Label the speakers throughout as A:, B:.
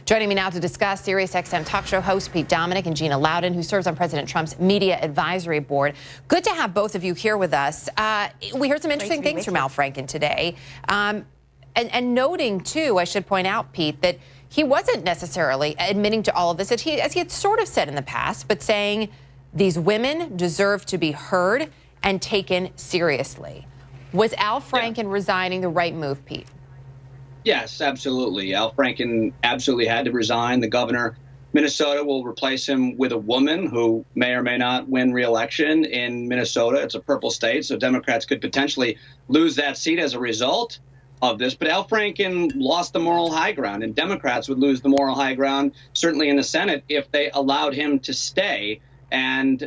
A: Joining me now to discuss, SiriusXM talk show host Pete Dominick and Gina Loudon, who serves on President Trump's Media Advisory Board. Good to have both of you here with us. We heard some interesting things from Al Franken today. And noting, too, I should point out, Pete, that he wasn't necessarily admitting to all of this, as he had sort of said in the past, but saying these women deserve to be heard and taken seriously. Was Al Franken resigning the right move, Pete?
B: Yes, absolutely. Al Franken absolutely had to resign. The governor of Minnesota will replace him with a woman who may or may not win re-election in Minnesota. It's a purple state, so Democrats could potentially lose that seat as a result of this. But Al Franken lost the moral high ground, and Democrats would lose the moral high ground, certainly in the Senate, if they allowed him to stay. And,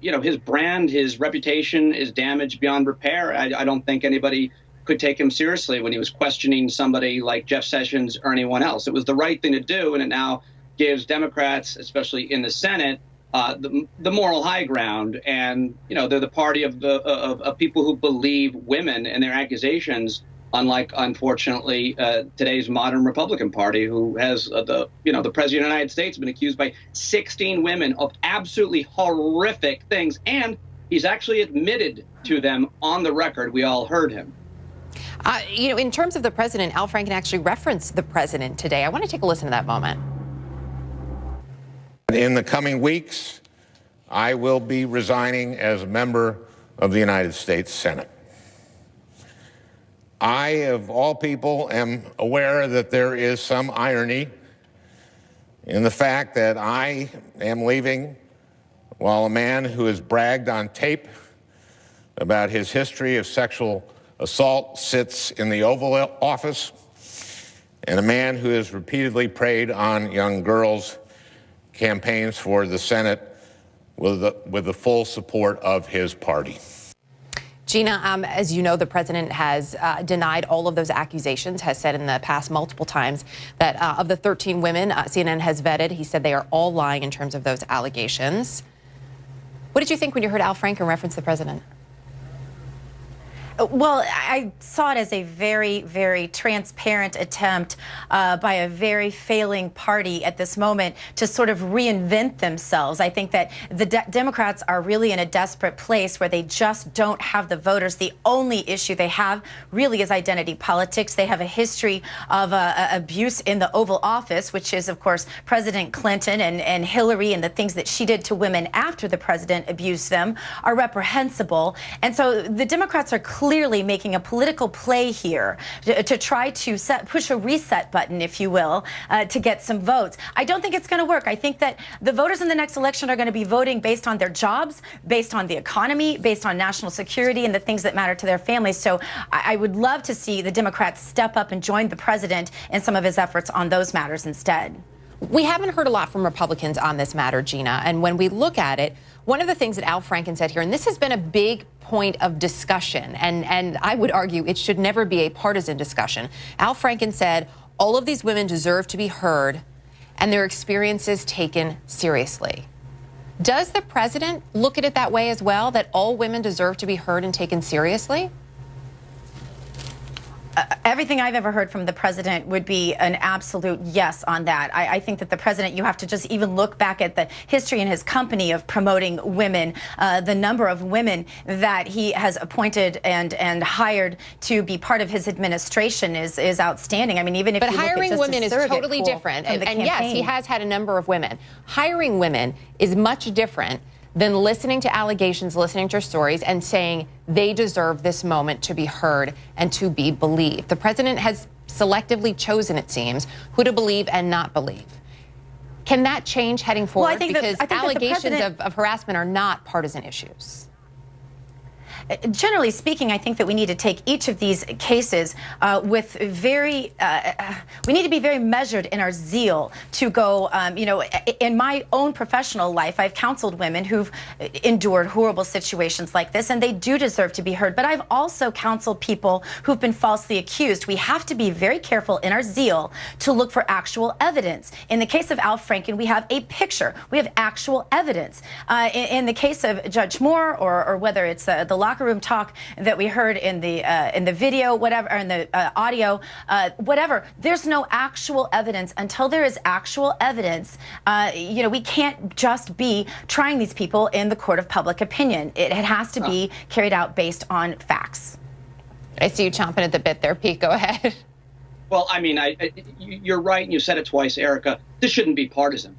B: his brand, his reputation is damaged beyond repair. I don't think anybody could take him seriously when he was questioning somebody like Jeff Sessions or anyone else. It was the right thing to do, and it now gives Democrats, especially in the Senate, the moral high ground. And, they're the party of people who believe women and their accusations, unlike, unfortunately, today's modern Republican Party, who has the President of the United States been accused by 16 women of absolutely horrific things. And he's actually admitted to them on the record. We all heard him.
A: In terms of the president, Al Franken actually referenced the president today. I want to take a listen to that moment.
C: In the coming weeks, I will be resigning as a member of the United States Senate. I, of all people, am aware that there is some irony in the fact that I am leaving while a man who has bragged on tape about his history of sexual assault sits in the Oval Office, and a man who has repeatedly preyed on young girls campaigns for the Senate with the full support of his party.
A: Gina, as you know, the president has denied all of those accusations, has said in the past multiple times that of the 13 women CNN has vetted, he said they are all lying in terms of those allegations. What did you think when you heard Al Franken reference the president?
D: Well, I saw it as a very, very transparent attempt by a very failing party at this moment to sort of reinvent themselves. I think that the Democrats are really in a desperate place where they just don't have the voters. The only issue they have really is identity politics. They have a history of abuse in the Oval Office, which is, of course, President Clinton and Hillary, and the things that she did to women after the president abused them are reprehensible. And so the Democrats are clearly making a political play here to try to push a reset button, if you will, to get some votes. I don't think it's going to work. I think that the voters in the next election are going to be voting based on their jobs, based on the economy, based on national security and the things that matter to their families. So I would love to see the Democrats step up and join the president in some of his efforts on those matters instead.
A: We haven't heard a lot from Republicans on this matter, Gina. And when we look at it, one of the things that Al Franken said here, and this has been a big point of discussion, and I would argue it should never be a partisan discussion. Al Franken said all of these women deserve to be heard and their experiences taken seriously. Does the president look at it that way as well, that all women deserve to be heard and taken seriously?
D: Everything I've ever heard from the president would be an absolute yes on that. I think that the president, you have to just even look back at the history in his company of promoting women, the number of women that he has appointed and hired to be part of his administration is outstanding. I mean, even if
A: but
D: you look
A: hiring
D: at just
A: women is totally different. And yes, he has had a number of women. Hiring women is much different than listening to allegations, listening to stories, and saying they deserve this moment to be heard and to be believed. The president has selectively chosen, it seems, who to believe and not believe. Can that change heading forward?
D: Well,
A: because allegations of harassment are not partisan issues.
D: Generally speaking, I think that we need to take each of these cases with very, we need to be very measured in our zeal to go, in my own professional life, I've counseled women who've endured horrible situations like this, and they do deserve to be heard. But I've also counseled people who've been falsely accused. We have to be very careful in our zeal to look for actual evidence. In the case of Al Franken, we have a picture. We have actual evidence. In the case of Judge Moore, or whether it's the lock locker room talk that we heard in the video, whatever, or in the audio, whatever. There's no actual evidence. Until there is actual evidence, we can't just be trying these people in the court of public opinion. It has to be carried out based on facts.
A: I see you chomping at the bit there, Pete. Go ahead.
B: Well, I mean, you're right, and you said it twice, Erica. This shouldn't be partisan.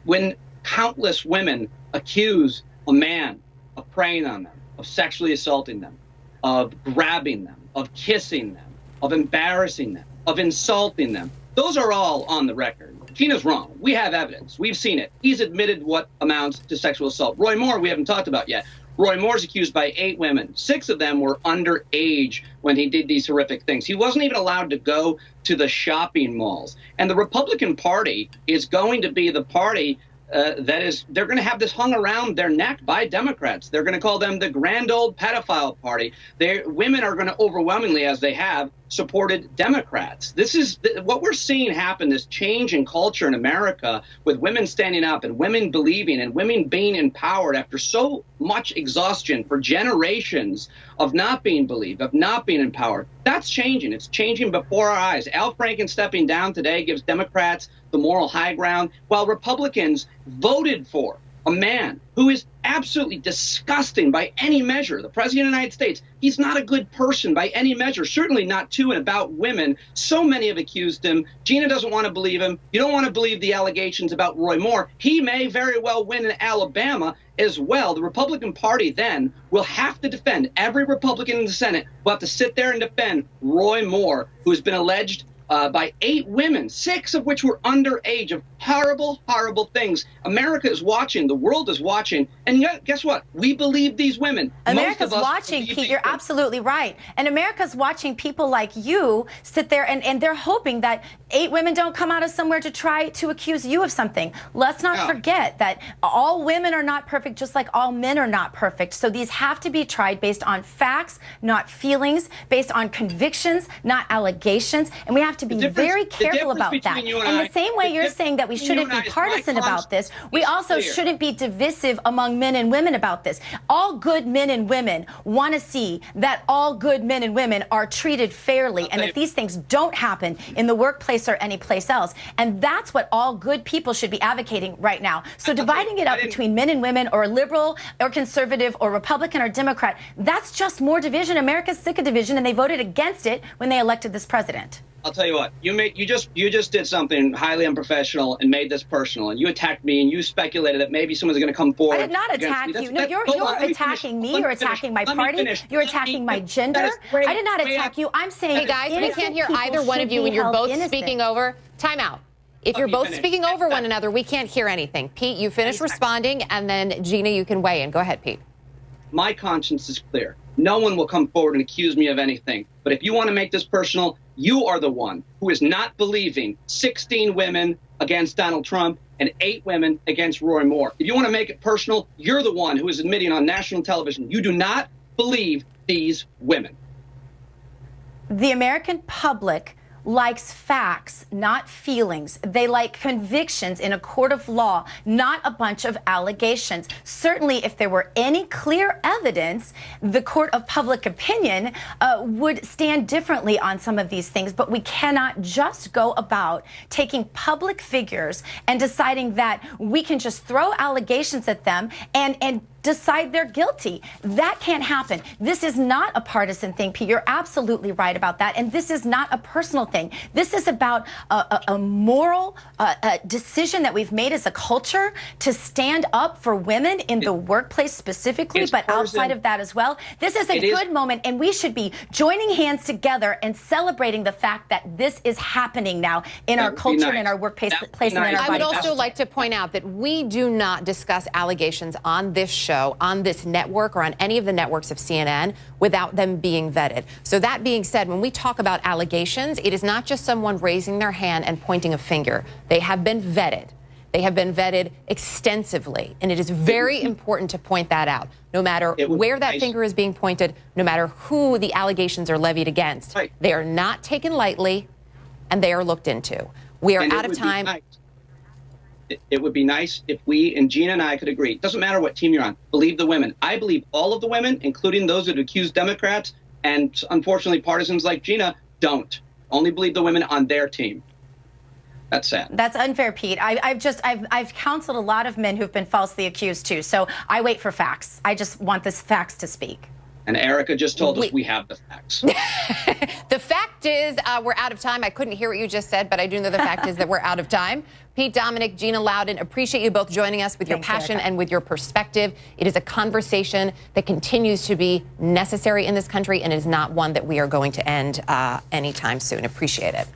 B: When countless women accuse a man of preying on them, of sexually assaulting them, of grabbing them, of kissing them, of embarrassing them, of insulting them, those are all on the record. Gina's wrong. We have evidence. We've seen it. He's admitted what amounts to sexual assault. Roy Moore, we haven't talked about yet. Roy Moore's accused by 8 women. 6 of them were underage when he did these horrific things. He wasn't even allowed to go to the shopping malls. And the Republican Party is going to be the party they're going to have this hung around their neck by Democrats. They're going to call them the grand old pedophile party. Women are going to overwhelmingly, as they have, supported Democrats. This is what we're seeing happen, this change in culture in America with women standing up and women believing and women being empowered after so much exhaustion for generations of not being believed, of not being empowered. That's changing. It's changing before our eyes. Al Franken stepping down today gives Democrats the moral high ground, while Republicans voted for a man who is absolutely disgusting by any measure. The President of the United States, he's not a good person by any measure, certainly not to and about women. So many have accused him. Gina doesn't want to believe him. You don't want to believe the allegations about Roy Moore. He may very well win in Alabama as well. The Republican Party then will have to defend, every Republican in the Senate will have to sit there and defend Roy Moore, who has been alleged by 8 women, 6 of which were underage, of horrible, horrible things. America is watching. The world is watching. And yet, guess what? We believe these women.
D: America's watching, Pete. You're absolutely right. And America's watching people like you sit there, and they're hoping that 8 women don't come out of somewhere to try to accuse you of something. Let's not forget that all women are not perfect, just like all men are not perfect. So these have to be tried based on facts, not feelings, based on convictions, not allegations. And we have to be very careful about that. And the same way you're saying that we shouldn't be partisan about this, we also shouldn't be divisive among men and women about this. All good men and women want to see that all good men and women are treated fairly and that these things don't happen in the workplace or any place else. And that's what all good people should be advocating right now. So dividing it up between men and women, or liberal or conservative or Republican or Democrat, that's just more division. America's sick of division, and they voted against it when they elected this president.
B: I'll tell you what, you just did something highly unprofessional and made this personal, and you attacked me, and you speculated that maybe someone's going to come forward.
D: I did not attack you. No, you're attacking me. You're attacking my party. You're attacking my gender. I did not attack you. I'm saying,
A: hey guys, we can't hear either one of you when you're both speaking over. Time out. If you're both speaking over one another, we can't hear anything. Pete, you finish responding, and then Gina, you can weigh in. Go ahead, Pete.
B: My conscience is clear. No one will come forward and accuse me of anything. But if you want to make this personal, you are the one who is not believing 16 women against Donald Trump and 8 women against Roy Moore. If you want to make it personal, you're the one who is admitting on national television you do not believe these women.
D: The American public likes facts, not feelings. They like convictions in a court of law, not a bunch of allegations. Certainly, if there were any clear evidence, the court of public opinion would stand differently on some of these things. But we cannot just go about taking public figures and deciding that we can just throw allegations at them and decide they're guilty. That can't happen. This is not a partisan thing, Pete. You're absolutely right about that. And this is not a personal thing. This is about a moral decision that we've made as a culture to stand up for women in the workplace specifically, but outside of that as well. This is a good moment, and we should be joining hands together and celebrating the fact that this is happening now in our culture and in our workplace and in our body.
A: I would also like to point out that we do not discuss allegations on this show, on this network, or on any of the networks of CNN without them being vetted. So that being said, when we talk about allegations, it is not just someone raising their hand and pointing a finger. They have been vetted. They have been vetted extensively, and it is very important to point that out. No matter where that finger is being pointed, no matter who the allegations are levied against, they are not taken lightly, and they are looked into. We are out of time.
B: it would be nice if we, and Gina and I, could agree. It doesn't matter what team you're on. Believe the women. I believe all of the women, including those that accuse Democrats and unfortunately partisans like Gina, don't. Only believe the women on their team. That's sad.
D: That's unfair, Pete. I've counseled a lot of men who've been falsely accused too. So I wait for facts. I just want the facts to speak.
B: And Erica just told us we have the facts.
A: The fact is we're out of time. I couldn't hear what you just said, but I do know the fact is that we're out of time. Pete, Dominick, Gina Loudon, appreciate you both joining us with your passion and with your perspective. It is a conversation that continues to be necessary in this country, and it is not one that we are going to end anytime soon. Appreciate it.